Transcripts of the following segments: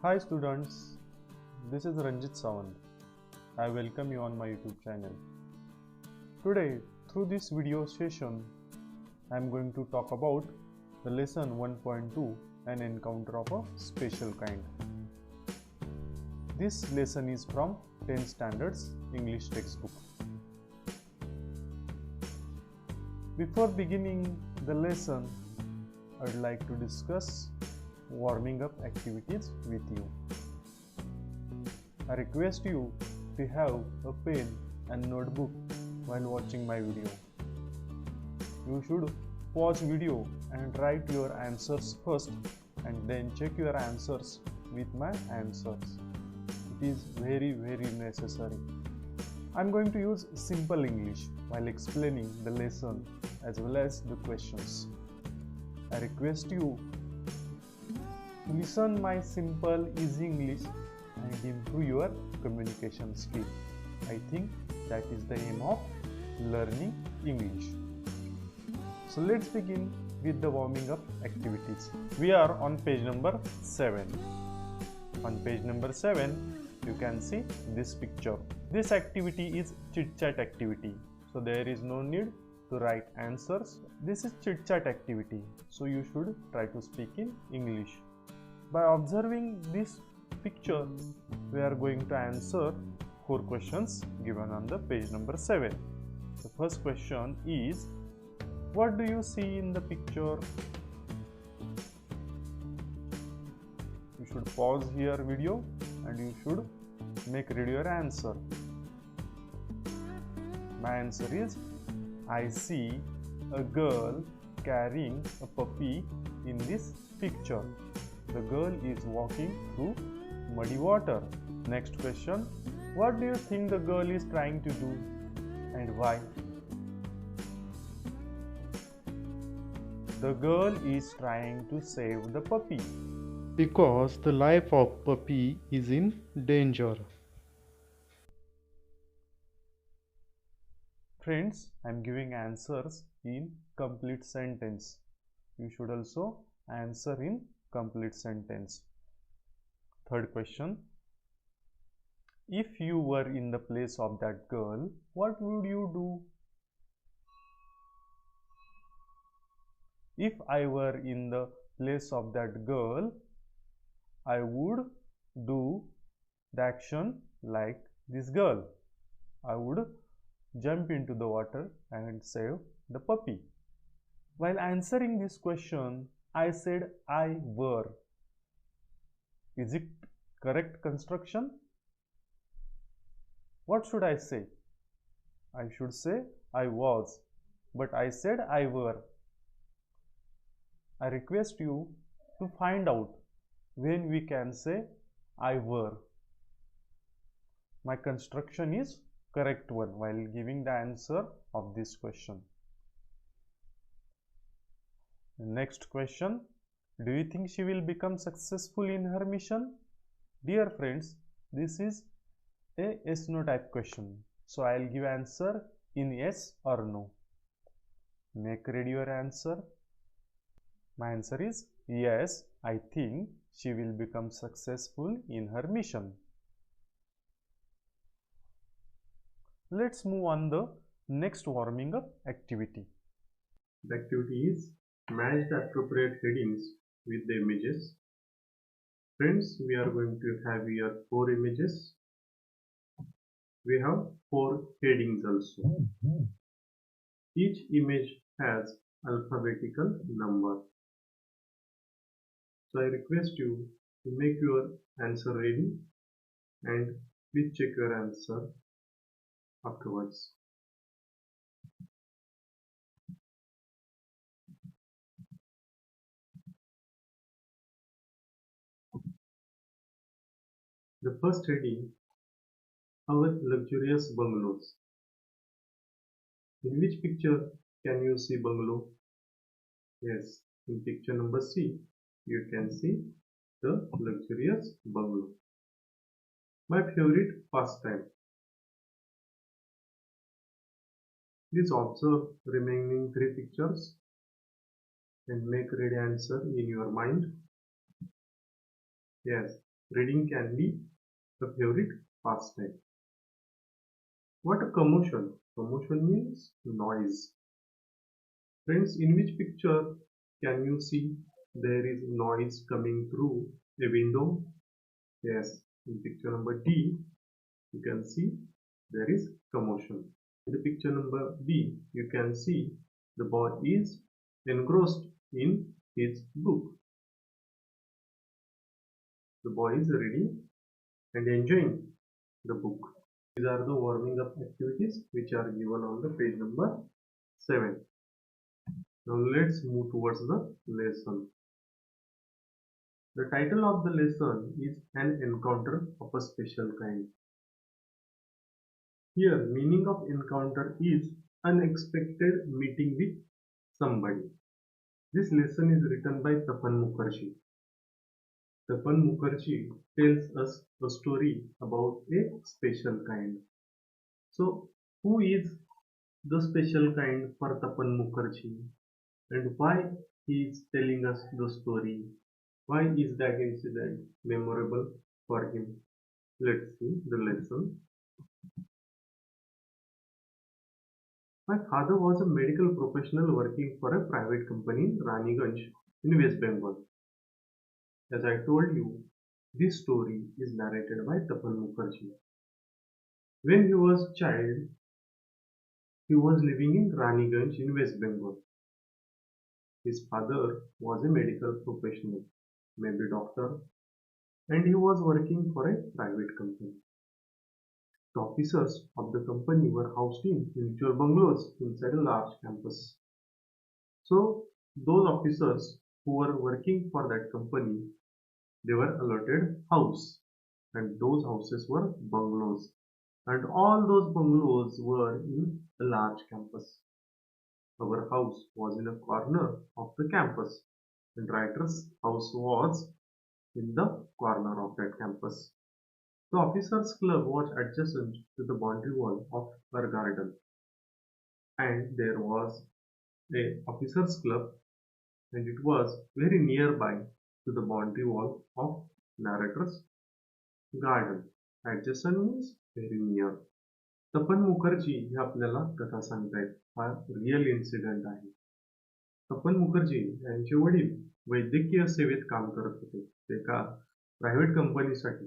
Hi students, this is Ranjit Sawant. I welcome you on my YouTube channel. Today, through this video session, I am going to talk about the lesson 1.2, an encounter of a special kind. This lesson is from 10th Standards English textbook. Before beginning the lesson, I would like to discuss warming up activities with you. I request you to have a pen and notebook while watching my video. You should pause video and write your answers first and then check your answers with my answers. It is very necessary. I am going to use simple English while explaining the lesson as well as the questions. I request you to listen my simple easy English and improve your communication skill. I think that is the aim of learning English. So let's begin with the warming up activities. We are on page number 7. On page number 7, you can see this picture. This activity is chit chat activity. So there is no need to write answers. This is chit chat activity. So you should try to speak in English. By observing this picture, we are going to answer 4 questions given on the page number 7. The first question is, what do you see in the picture? You should pause here video and you should make ready your answer. My answer is, I see a girl carrying a puppy in this picture. The girl is walking through muddy water. Next question, what do you think the girl is trying to do and why? The girl is trying to save the puppy. Because the life of puppy is in danger. Friends, I am giving answers in complete sentence. You should also answer in complete sentence. Third question, if you were in the place of that girl, what would you do? If I were in the place of that girl, I would do the action like this girl. I would jump into the water and save the puppy. While answering this question, I said I were. Is it correct construction? What should I say? I should say I was, but I said I were. I request you to find out when we can say I were. My construction is correct one while giving the answer of this question. Next question, do you think she will become successful in her mission? Dear friends, this is a yes/no type question. So I will give answer in yes or no. Make ready your answer. My answer is yes, I think she will become successful in her mission. Let's move on the next warming up activity. The activity is match the appropriate headings with the images. Friends, we are going to have here 4 images. We have 4 headings also. Each image has alphabetical number. So I request you to make your answer ready and please check your answer afterwards. The first heading, our luxurious bungalows. In which picture can you see bungalow? Yes, in picture number C, you can see the luxurious bungalow. My favorite pastime. Please observe remaining 3 pictures and make ready answer in your mind. Yes, reading can be a favorite pastime. What a commotion! Commotion means noise. Friends, in which picture can you see there is noise coming through a window? Yes, in picture number D, you can see there is commotion. In the picture number B, you can see the boy is engrossed in his book. The boy is reading and enjoying the book. These are the warming up activities which are given on the page number 7. Now let's move towards the lesson. The title of the lesson is An Encounter of a Special Kind. Here, meaning of encounter is unexpected meeting with somebody. This lesson is written by Tapan Mukherjee. Tapan Mukherjee tells us a story about a special kind. So, who is the special kind for Tapan Mukherjee and why he is telling us the story? Why is that incident memorable for him? Let's see the lesson. My father was a medical professional working for a private company in Raniganj in West Bengal. As I told you, this story is narrated by Tapan Mukherjee. When he was a child, he was living in Raniganj in West Bengal. His father was a medical professional, maybe doctor, and he was working for a private company. The officers of the company were housed in individual bungalows inside a large campus. So those officers who were working for that company, they were allotted house, and those houses were bungalows, and all those bungalows were in a large campus. Our house was in a corner of the campus, and writer's house was in the corner of that campus. The officers' club was adjacent to the boundary wall of our garden, and there was a officers' club, and it was very nearby to the boundary wall of narrator's garden. Adjacent means very near. तपन मुखर्जी हे आपल्याला कथा सांगतायत. हा real incident आहे. तपन मुखर्जी यांचे वडील वैद्यकीय सेवेत काम करत होते. ते एका प्रायव्हेट कंपनीसाठी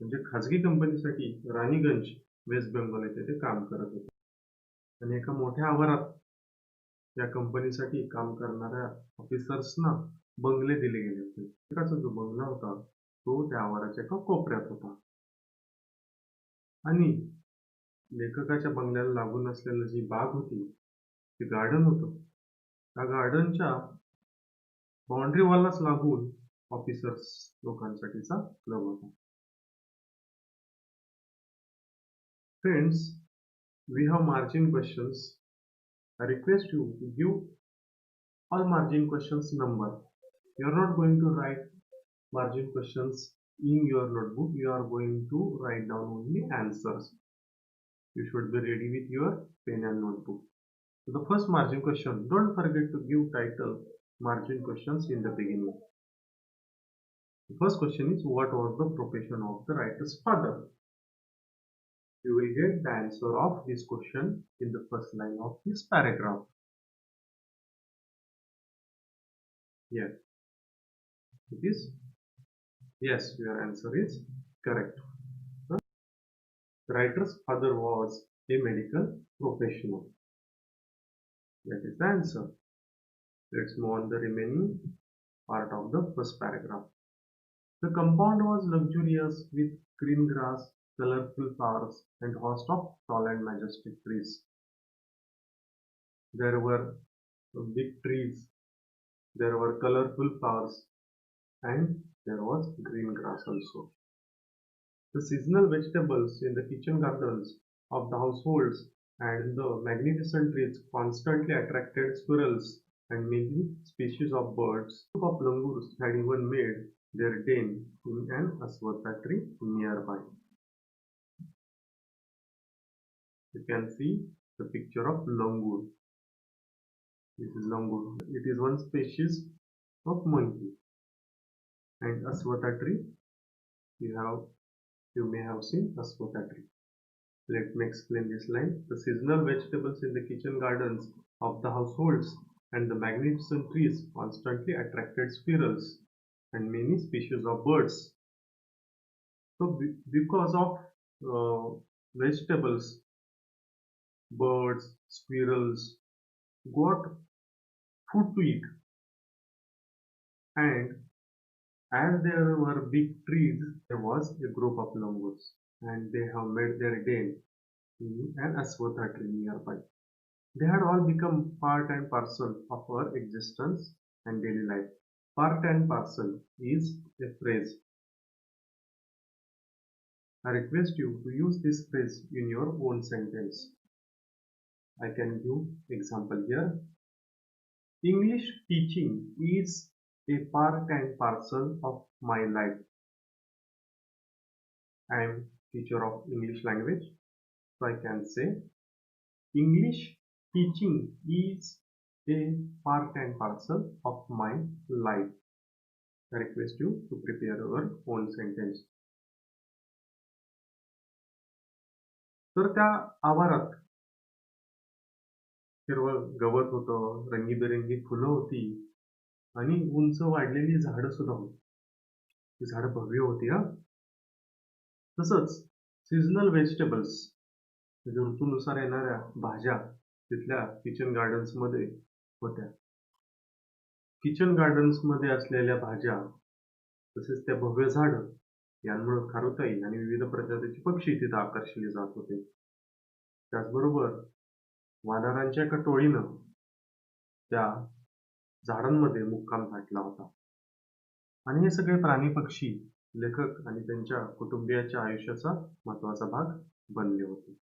म्हणजे खाजगी कंपनीसाठी राणीगंज वेस्ट बेंगॉल येथे ते काम करत होते. आणि एका मोठ्या आवारात या कंपनीसाठी काम करणाऱ्या ऑफिसर्सना बंगले दिले गेले होते. एकाचा जो बंगला होता तो त्या आवाराच्या एका कोपऱ्यात होता. आणि लेखकाच्या बंगल्याला लागून असलेली जी बाग होती, ते गार्डन होतं. त्या गार्डनच्या बाउंड्री वॉललाच लागून ऑफिसर्स लोकांसाठीचा क्लब होता. Friends, we have margin questions. I request you to give all margin questions number. You are not going to write margin questions in your notebook. You are going to write down only answers. You should be ready with your pen and notebook. So the first margin question, don't forget to give title margin questions in the beginning. The first question is, what was the profession of the writer's father? You will get the answer of this question in the first line of this paragraph. Yes, it is. Yes, your answer is correct. The writer's father was a medical professional. That is the answer. Let's move on the remaining part of the first paragraph. The compound was luxurious with green grass, colorful flowers, and host of tall and majestic trees. There were big trees, there were colorful flowers, and there was green grass also. The seasonal vegetables in the kitchen gardens of the households and the magnificent trees constantly attracted squirrels and many species of birds. A group of langurs had even made their den in an aswatha tree nearby. You can see the picture of langur. This is langur. It is one species of monkey. And aswatha tree you may have seen aswatha tree. Let me explain this line. The seasonal vegetables in the kitchen gardens of the households and the magnificent trees constantly attracted squirrels and many species of birds. So because of vegetables, birds, squirrels got food to eat, and as there were big trees, there was a group of langurs, and they have made their den in an aswatha tree nearby. They had all become part and parcel of our existence and daily life. Part and parcel is a phrase. I request you to use this phrase in your own sentence. I can give example here. English teaching is a part and parcel of my life. I am teacher of English language, so I can say English teaching is a part and parcel of my life. I request you to prepare your own sentence. तर त्या आवारात हिरवळ गवत होतं, रंगीबेरंगी फुलं होती आणि उंच वाढलेली झाडं सुद्धा होती. ती झाडं भव्य होती हा. तसंच सीझनल व्हेजिटेबल्स म्हणजे ऋतूनुसार येणाऱ्या भाज्या तिथल्या किचन गार्डन्स मध्ये होत्या. किचन गार्डन्स मध्ये असलेल्या भाज्या तसेच त्या भव्य झाडं यांमुळे खारुताई आणि विविध प्रजातीचे पक्षी तिथे आकर्षिले जात होते. त्याचबरोबर वानरांच्या एका टोळीनं त्या झाडांमध्ये मुक्काम घातला होता आणि हे सगळे प्राणी पक्षी लेखक आणि त्यांच्या कुटुंबियाच्या आयुष्याचा महत्वाचा भाग बनले होते.